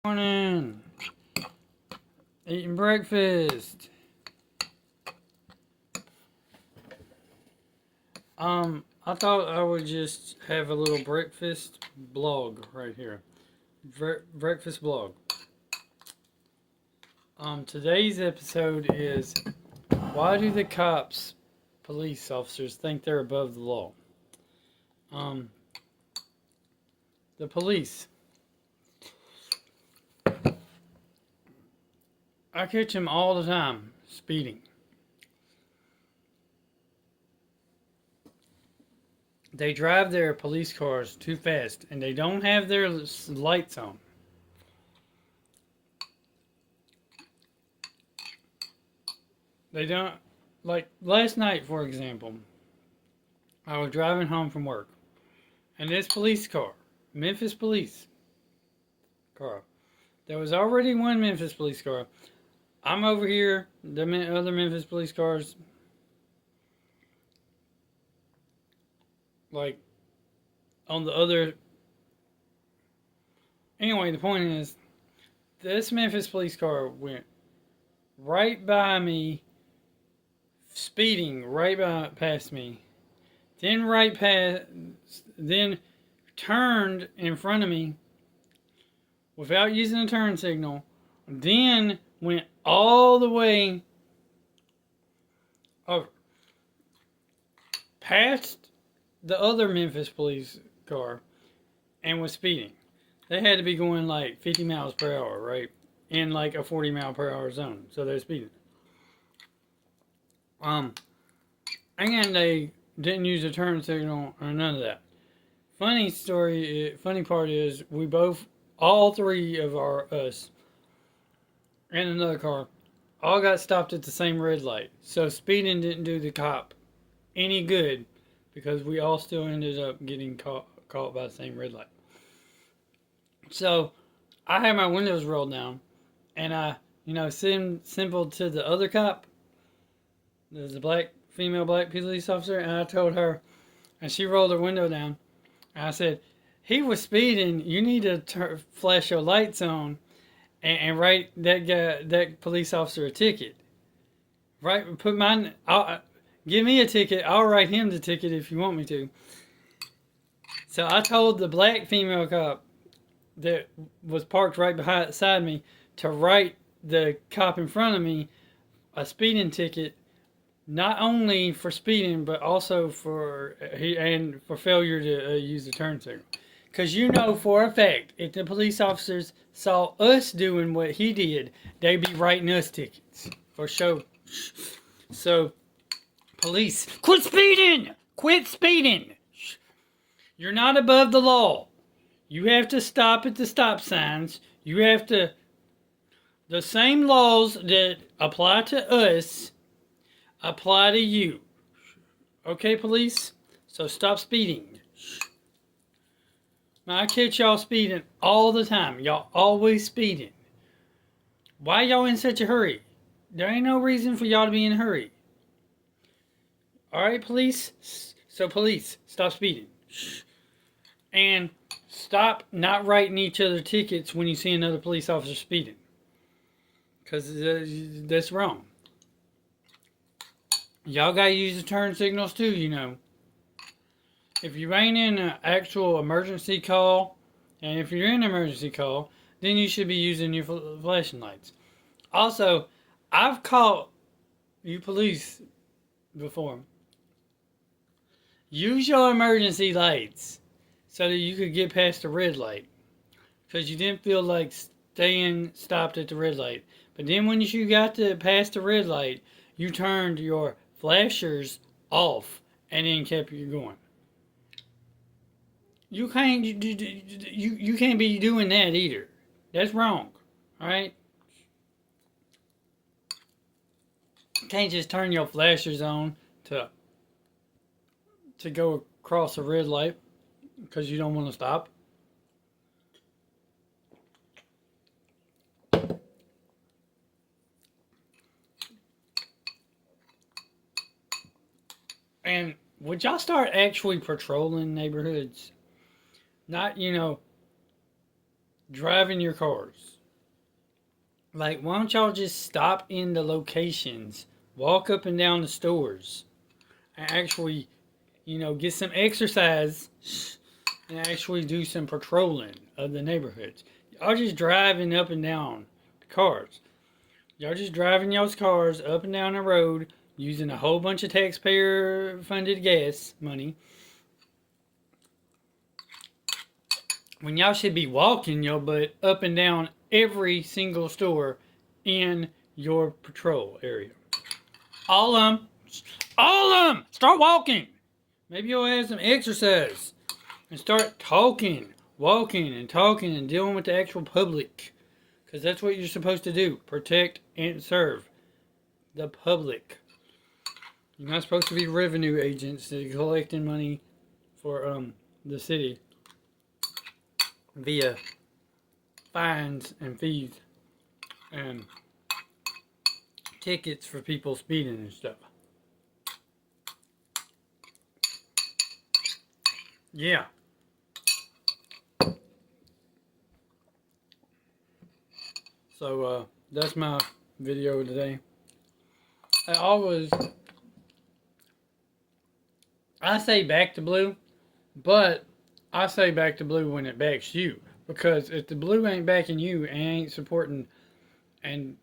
Morning. Eating breakfast. I thought I would just have a little breakfast blog right here. Breakfast blog. Today's episode is why do the cops, police officers, think they're above the law? The police. I catch them all the time speeding. They drive their police cars too fast and they don't have their lights on. They don't, like last night, for example, I was driving home from work and this police car, Memphis police car, there was already one Memphis police car. I'm over here, the other Memphis police cars, like on the other. Anyway, the point is, this Memphis police car went right by me, speeding past me, then turned in front of me without using a turn signal, then went all the way over past the other Memphis police car and was speeding. They had to be going like 50 miles per hour, right? In like a 40 mile per hour zone. So they're speeding. And they didn't use a turn signal or none of that. Funny part is all three of us and another car all got stopped at the same red light. So speeding didn't do the cop any good because we all still ended up getting caught by the same red light. So I had my windows rolled down and I, simple to the other cop. There's a female black police officer, and I told her, and she rolled her window down. And I said, he was speeding. You need to flash your lights on and write that police officer a ticket. Right? Give me a ticket. I'll write him the ticket if you want me to. So I told the black female cop that was parked right beside me to write the cop in front of me a speeding ticket, not only for speeding but also for failure to use the turn signal. Because for a fact, if the police officers saw us doing what he did, they'd be writing us tickets for sure. So, police, quit speeding! Quit speeding! You're not above the law. You have to stop at the stop signs. The same laws that apply to us apply to you. Okay, police? So stop speeding. Now, I catch y'all speeding all the time. Y'all always speeding. Why y'all in such a hurry? There ain't no reason for y'all to be in a hurry. Alright, police? So police, stop speeding. And stop not writing each other tickets when you see another police officer speeding. Because that's wrong. Y'all gotta use the turn signals too, If you ain't in an actual emergency call, and if you're in an emergency call, then you should be using your flashing lights. Also, I've caught you police before. Use your emergency lights so that you could get past the red light. Because you didn't feel like staying stopped at the red light. But then when you got past the red light, you turned your flashers off and then kept you going. You can't be doing that either. That's wrong. Alright? You can't just turn your flashers on to go across a red light because you don't want to stop. And would y'all start actually patrolling neighborhoods? Not, driving your cars. Like, why don't y'all just stop in the locations, walk up and down the stores, and actually, get some exercise and actually do some patrolling of the neighborhoods. Y'all just driving up and down the cars. Y'all just driving y'all's cars up and down the road using a whole bunch of taxpayer funded gas money. When y'all should be walking your butt up and down every single store in your patrol area. All of them. All of them. Start walking. Maybe you'll have some exercise. And start talking, walking and talking and dealing with the actual public. Because that's what you're supposed to do. Protect and serve the public. You're not supposed to be revenue agents that are collecting money for the city via fines and fees and tickets for people speeding and stuff. Yeah. So that's my video today. I say back to blue, but I say back to blue when it backs you. Because if the blue ain't backing you and ain't supporting and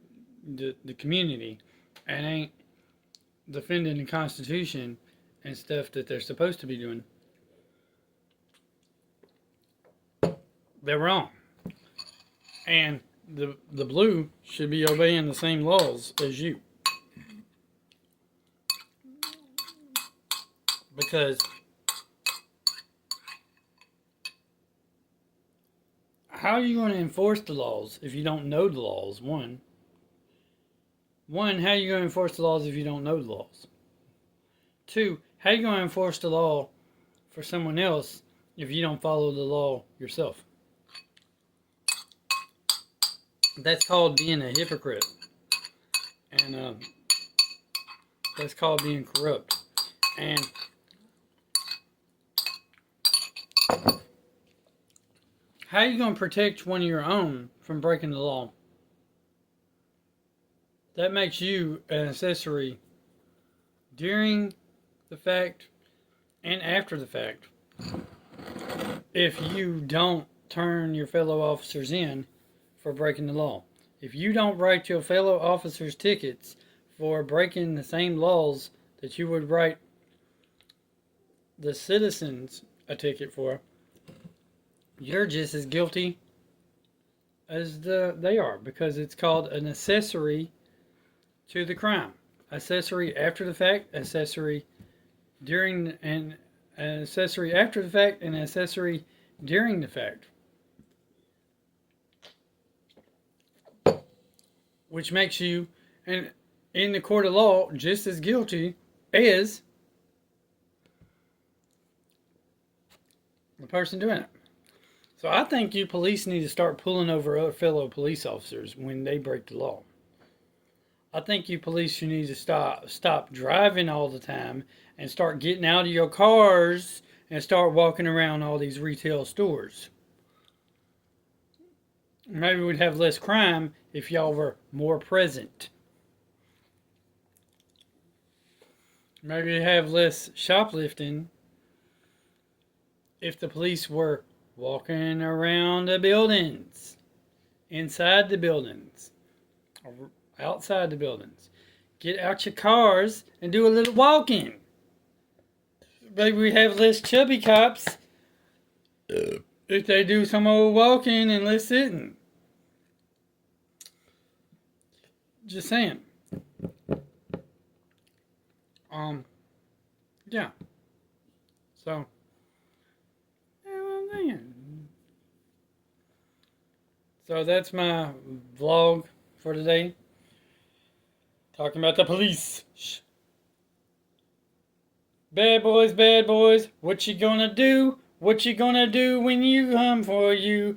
the community and ain't defending the Constitution and stuff that they're supposed to be doing, they're wrong. And the blue should be obeying the same laws as you. Because how are you going to enforce the laws if you don't know the laws? One, how are you going to enforce the laws if you don't know the laws? Two, how are you going to enforce the law for someone else if you don't follow the law yourself? That's called being a hypocrite. And that's called being corrupt. And how are you going to protect one of your own from breaking the law? That makes you an accessory during the fact and after the fact. If you don't turn your fellow officers in for breaking the law. If you don't write your fellow officers tickets for breaking the same laws that you would write the citizens a ticket for, you're just as guilty as they are, because it's called an accessory to the crime. Accessory after the fact, accessory during, and an accessory after the fact, and an accessory during the fact. Which makes you, and in the court of law, just as guilty as the person doing it. So I think you police need to start pulling over other fellow police officers when they break the law. I think you police you need to stop driving all the time and start getting out of your cars and start walking around all these retail stores. Maybe we'd have less crime if y'all were more present. Maybe we'd have less shoplifting if the police were walking around the buildings, inside the buildings, or outside the buildings. Get out your cars and do a little walking. Maybe we have less chubby cops if they do some old walking and less sitting. Just saying. Yeah. So, so that's my vlog for today. Talking about the police. Shh. Bad boys, what you gonna do? What you gonna do when you come for you?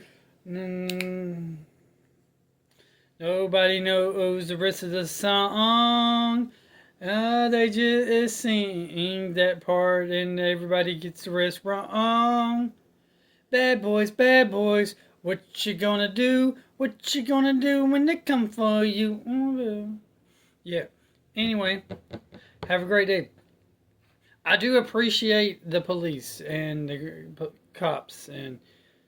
Nobody knows the rest of the song. They just sing that part and everybody gets the rest wrong. Bad boys, What you gonna do? What you gonna do when they come for you? Yeah. Anyway, have a great day. I do appreciate the police and the cops and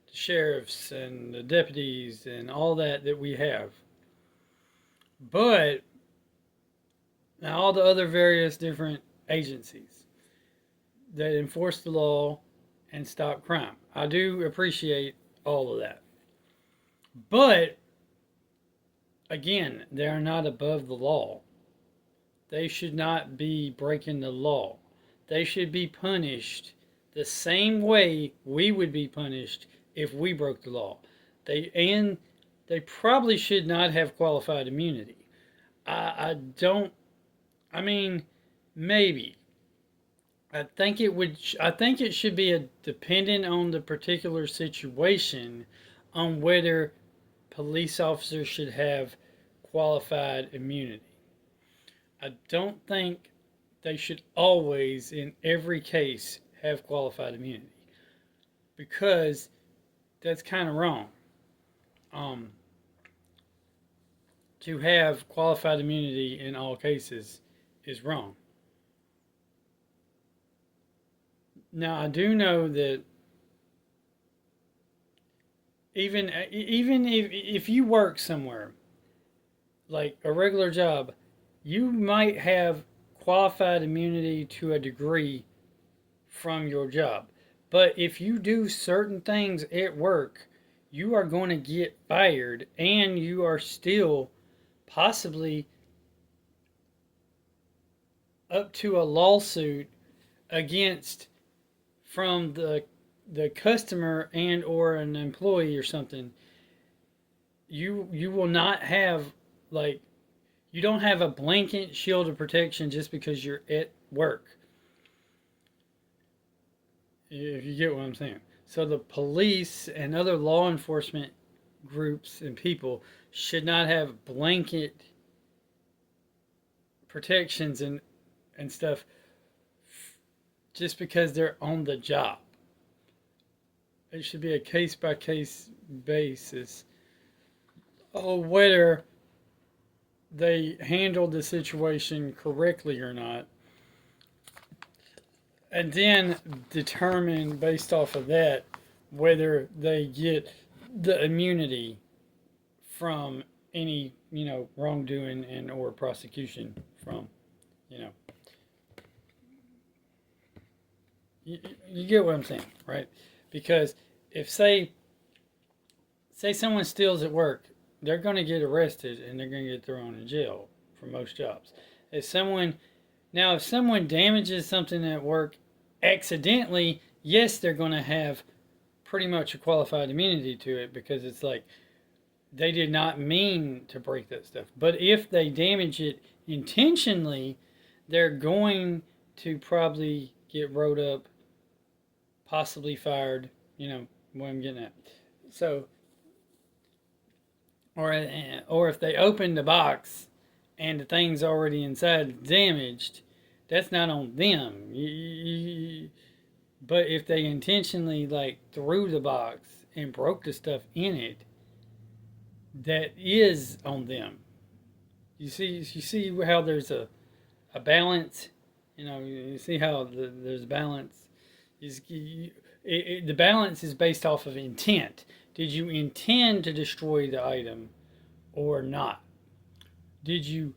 the sheriffs and the deputies and all that we have. But now all the other various different agencies that enforce the law and stop crime. I do appreciate all of that. But again, they are not above the law. They should not be breaking the law. They should be punished the same way we would be punished if we broke the law. They probably should not have qualified immunity. I don't. I mean, maybe. I think it would. I think it should be dependent on the particular situation, on whether police officers should have qualified immunity. I don't think they should always, in every case, have qualified immunity because that's kind of wrong. Um, to have qualified immunity in all cases is wrong. Now, I do know that even if you work somewhere like a regular job, you might have qualified immunity to a degree from your job. But if you do certain things at work, you are going to get fired and you are still possibly up to a lawsuit against from the customer and or an employee or something. You will not have like you don't have a blanket shield of protection just because you're at work. If you get what I'm saying. So the police and other law enforcement groups and people should not have blanket protections and stuff just because they're on the job. It should be a case by case basis. Oh, whether they handled the situation correctly or not, and then determine based off of that whether they get the immunity from any wrongdoing and or prosecution from you know you get what I'm saying, right? Because if say someone steals at work, they're going to get arrested and they're going to get thrown in jail for most jobs. If someone damages something at work accidentally, yes, they're going to have pretty much a qualified immunity to it because it's like they did not mean to break that stuff. But if they damage it intentionally, they're going to probably get wrote up, possibly fired. You know what I'm getting at. So, or if they open the box and the thing's already inside damaged, that's not on them. But if they intentionally like threw the box and broke the stuff in it, that is on them. You see how there's a balance. You see how there's balance. The balance is based off of intent. Did you intend to destroy the item or not? Did you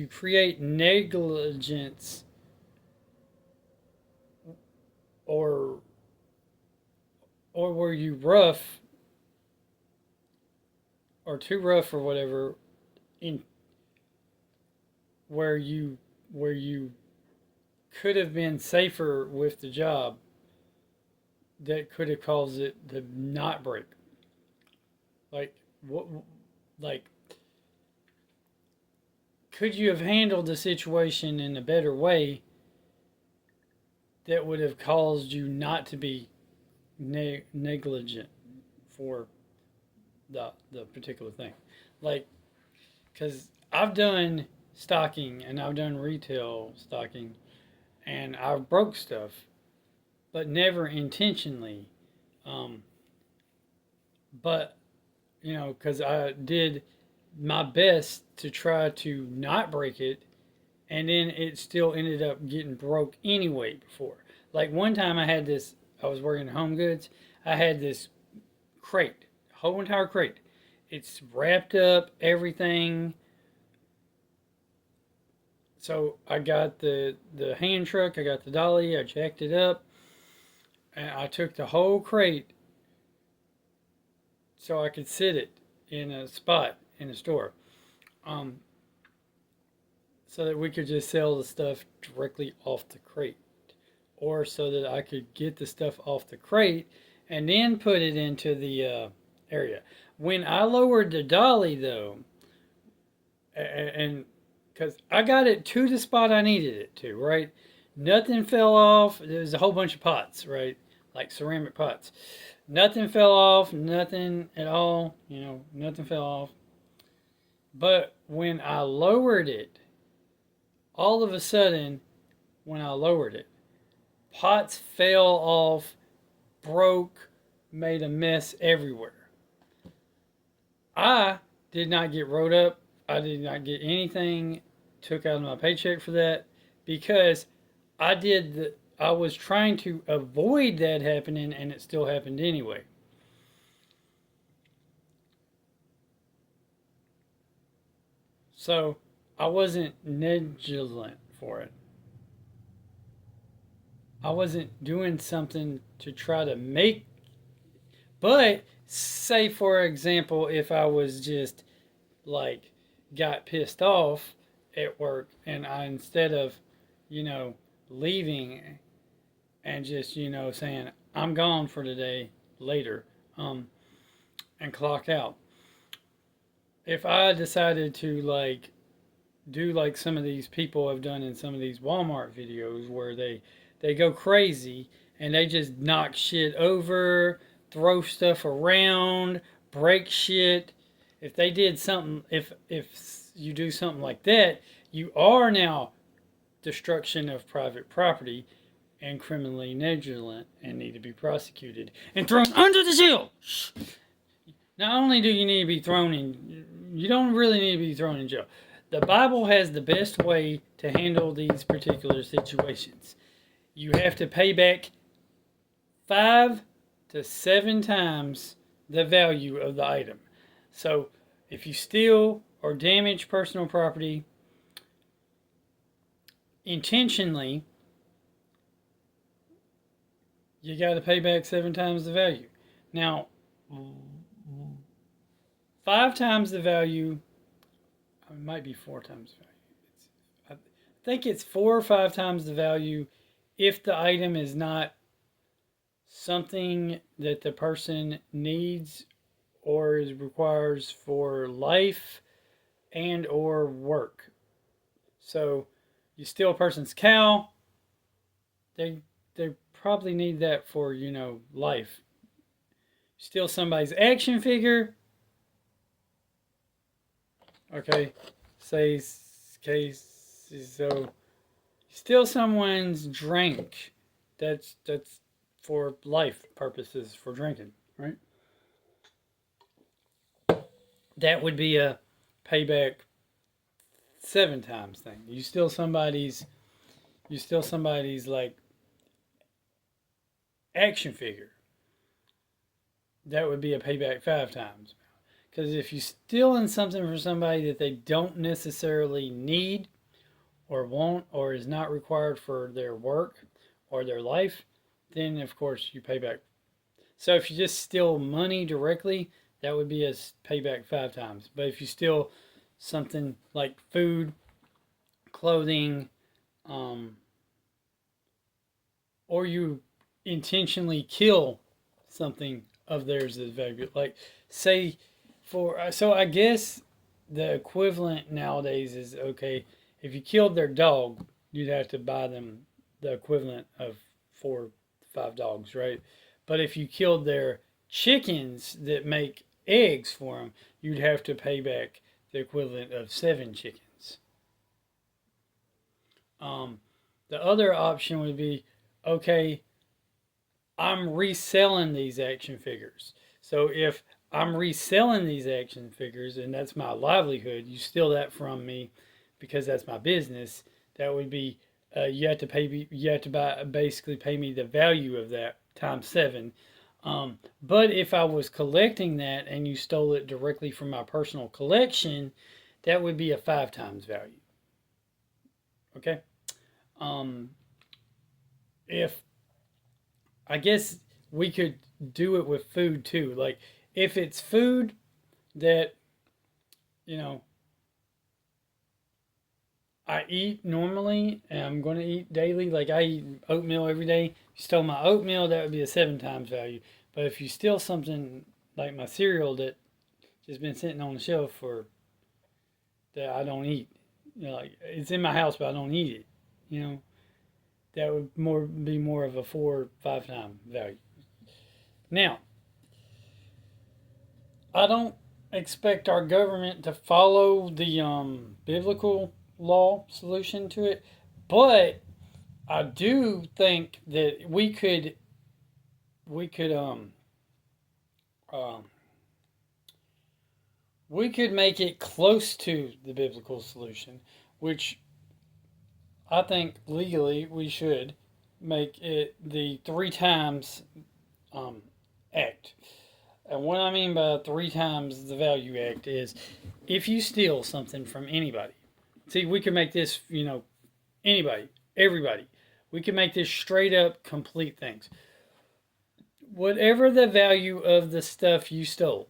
create negligence or were you rough or too rough or whatever in where you could have been safer with the job that could have caused it to not break? Like what? Like could you have handled the situation in a better way that would have caused you not to be negligent for the particular thing? Like, because I've done stocking and I've done retail stocking and I've broke stuff, but never intentionally. Um, but because I did my best to try to not break it, and then it still ended up getting broke anyway before. Like one time I was working at Home Goods, I had this crate, whole entire crate. It's wrapped up, everything. So I got the hand truck, I got the dolly, I jacked it up, and I took the whole crate so I could sit it in a spot in the store. Um, so that we could just sell the stuff directly off the crate, or so that I could get the stuff off the crate and then put it into the area. When I lowered the dolly, though, and because I got it to the spot I needed it to, right? Nothing fell off. There was a whole bunch of pots, right? Like ceramic pots. Nothing fell off, nothing at all, nothing fell off. But when I lowered it, all of a sudden, when I lowered it, pots fell off, broke, made a mess everywhere. I did not get wrote up. I did not get anything took out of my paycheck for that because I was trying to avoid that happening and it still happened anyway. So I wasn't negligent for it. I wasn't doing something to try to make. But say for example, if I was just like got pissed off at work and I instead of, you know, leaving and just, saying I'm gone for today later, and clock out. If I decided to like do like some of these people have done in some of these Walmart videos where they go crazy and they just knock shit over, throw stuff around, break shit. If they did something, if you do something like that, you are now destruction of private property and criminally negligent and need to be prosecuted and thrown under the jail. Not only do you need to be thrown in, you don't really need to be thrown in jail. The Bible has the best way to handle these particular situations. You have to pay back 5 to 7 times the value of the item. So if you steal or damage personal property intentionally, you got to pay back 7 times the value. Now, 5 times the value, it might be 4 times the value. I think it's 4 or 5 times the value if the item is not something that the person needs or is requires for life and or work. So you steal a person's cow, they probably need that for, life. Steal somebody's action figure, okay, say case, so steal someone's drink, that's for life purposes for drinking, right? That would be a payback 7 times thing. You steal somebody's like action figure. That would be a payback 5 times. Because if you're stealing something from somebody that they don't necessarily need or want or is not required for their work or their life, then of course you pay back. So if you just steal money directly, that would be a payback 5 times. But if you steal something like food, clothing, um, or you intentionally kill something of theirs that's valuable, like say so I guess the equivalent nowadays is okay. If you killed their dog, you'd have to buy them the equivalent of 4, 5 dogs, right? But if you killed their chickens that make eggs for them, you'd have to pay back the equivalent of 7 chickens. Um, the other option would be okay, I'm reselling these action figures. So if I'm reselling these action figures, and that's my livelihood. You steal that from me because that's my business. That would be you have to pay me. You have to basically pay me the value of that times seven. But if I was collecting that and you stole it directly from my personal collection, that would be a five times value. Okay. Um, if I guess we could do it with food too. Like if it's food that you know I eat normally and I'm going to eat daily, like I eat oatmeal every day. If you stole my oatmeal, that would be a seven times value. But if you steal something like my cereal that just been sitting on the shelf for that I don't eat, like it's in my house but I don't eat it, you know, that would be more of a 4 or 5 time value. Now, I don't expect our government to follow the biblical law solution to it, but I do think that we could um, we could make it close to the biblical solution, which I think legally we should make it the three times um, act. And what I mean by three times the value act is if you steal something from anybody, see, we can make this, anybody, everybody. We can make this straight up complete things. Whatever the value of the stuff you stole,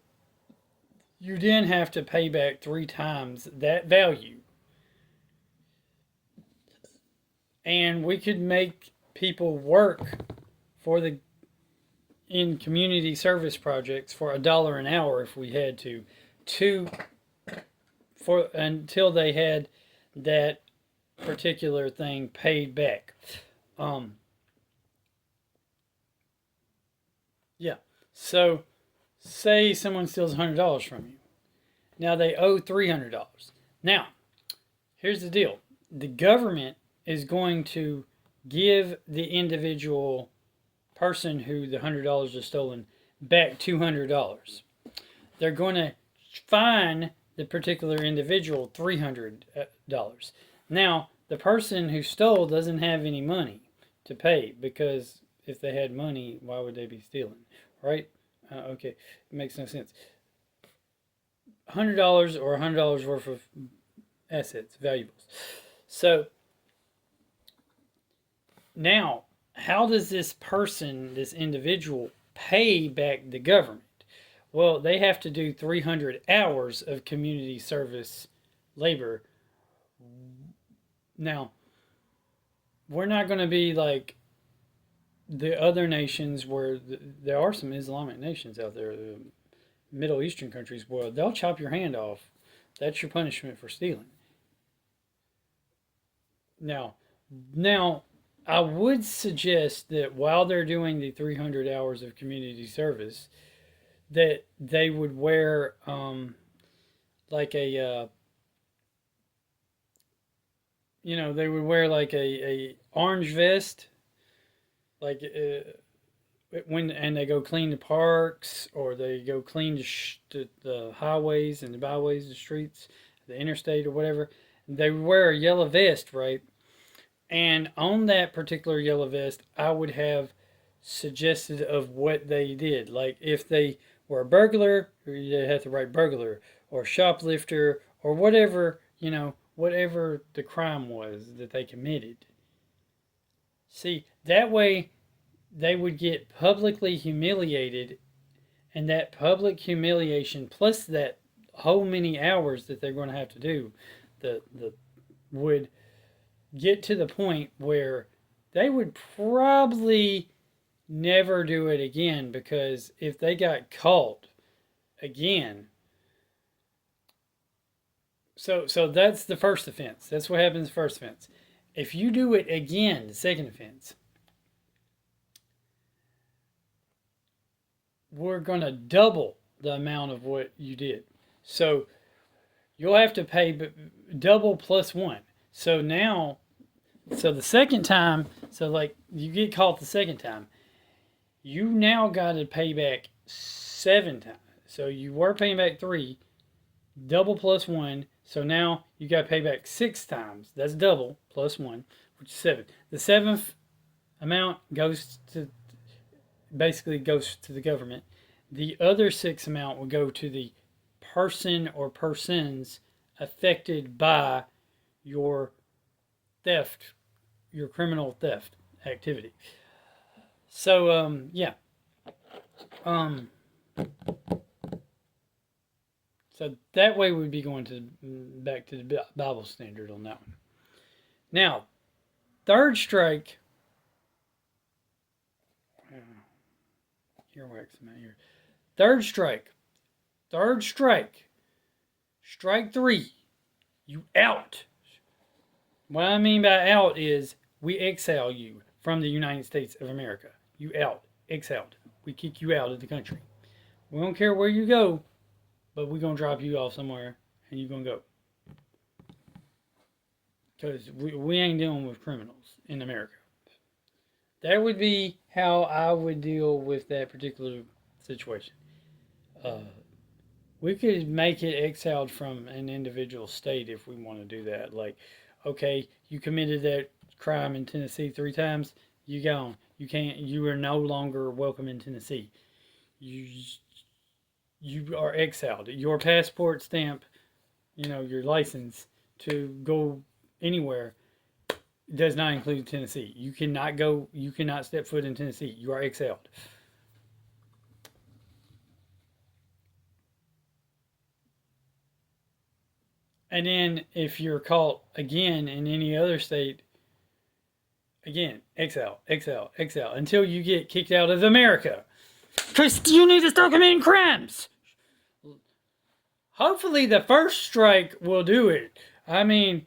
you then have to pay back three times that value. And we could make people work for the in community service projects for $1 an hour if we had to for until they had that particular thing paid back. Um, yeah. So, say someone steals $100 from you. Now they owe $300. Now, here's the deal: the government is going to give the individual person who the $100 is stolen back $200. They're going to fine the particular individual $300. Now, the person who stole doesn't have any money to pay because if they had money, why would they be stealing? Right? Okay, it makes no sense. $100 or $100 worth of assets, valuables. So now, how does this person, this individual, pay back the government? Well, they have to do 300 hours of community service labor. Now, we're not going to be like the other nations where there are some Islamic nations out there, the Middle Eastern countries, where they'll chop your hand off. That's your punishment for stealing. Now, now, I would suggest that while they're doing the 300 hours of community service, that they would wear like a they would wear like a orange vest, like when and they go clean the parks or they go clean the highways and the byways, the streets, the interstate or whatever. They would wear a yellow vest, right? And on that particular yellow vest, I would have suggested of what they did. Like if they were a burglar, you have to write burglar or shoplifter or whatever, whatever the crime was that they committed. See, that way they would get publicly humiliated, and that public humiliation plus that whole many hours that they're going to have to do, the would get to the point where they would probably never do it again, because if they got caught again, so that's the first offense. That's what happens first offense. If you do it again, the second offense, we're going to double the amount of what you did. So you'll have to pay double plus one. So now, so the second time, so like you get caught the second time, you now got to pay back So you were paying back 3, double plus 1. So now you got to pay back 6 times. That's double plus 1, which is 7. The 7th amount basically goes to the government. The other 6 amount will go to the person or persons affected by your theft, your criminal theft activity. So yeah. So that way we'd be going to back to the Bible standard on that one. Now, third strike. Earwax in my ear. Third strike. Third strike. Strike 3. You out. What I mean by out is we exile you from the United States of America. You out. Exiled. We kick you out of the country. We don't care where you go, but we're going to drop you off somewhere and you're going to go. Because we ain't dealing with criminals in America. That would be how I would deal with that particular situation. We could make it exiled from an individual state if we want to do that. Like, okay, you committed that crime in Tennessee 3 times, you gone. You can't. You are no longer welcome in Tennessee. You are exiled. Your passport stamp, your license to go anywhere does not include Tennessee. You cannot go. You cannot step foot in Tennessee. You are exiled. And then if you're caught again in any other state, again, exile, exile, exile, until you get kicked out of America. Because you need to start committing crimes. Hopefully the first strike will do it. I mean,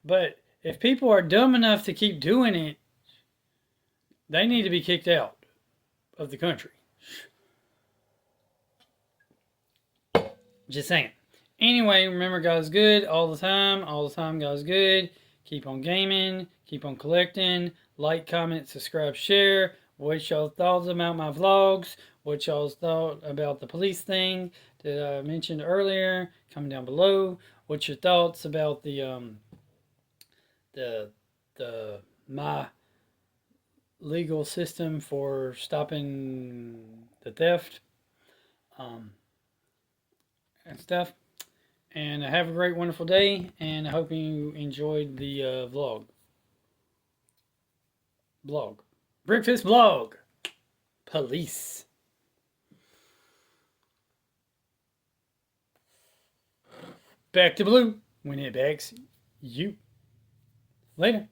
but if people are dumb enough to keep doing it, they need to be kicked out of the country. Just saying. Anyway, remember, God's good all the time. All the time, God's good. Keep on gaming. Keep on collecting. Like, comment, subscribe, share. What y'all thoughts about my vlogs? What y'all's thought about the police thing that I mentioned earlier? Comment down below. What's your thoughts about the my legal system for stopping the theft and stuff? And have a great, wonderful day, and I hope you enjoyed the vlog. Breakfast vlog. Police. Back to blue when it backs you. Later.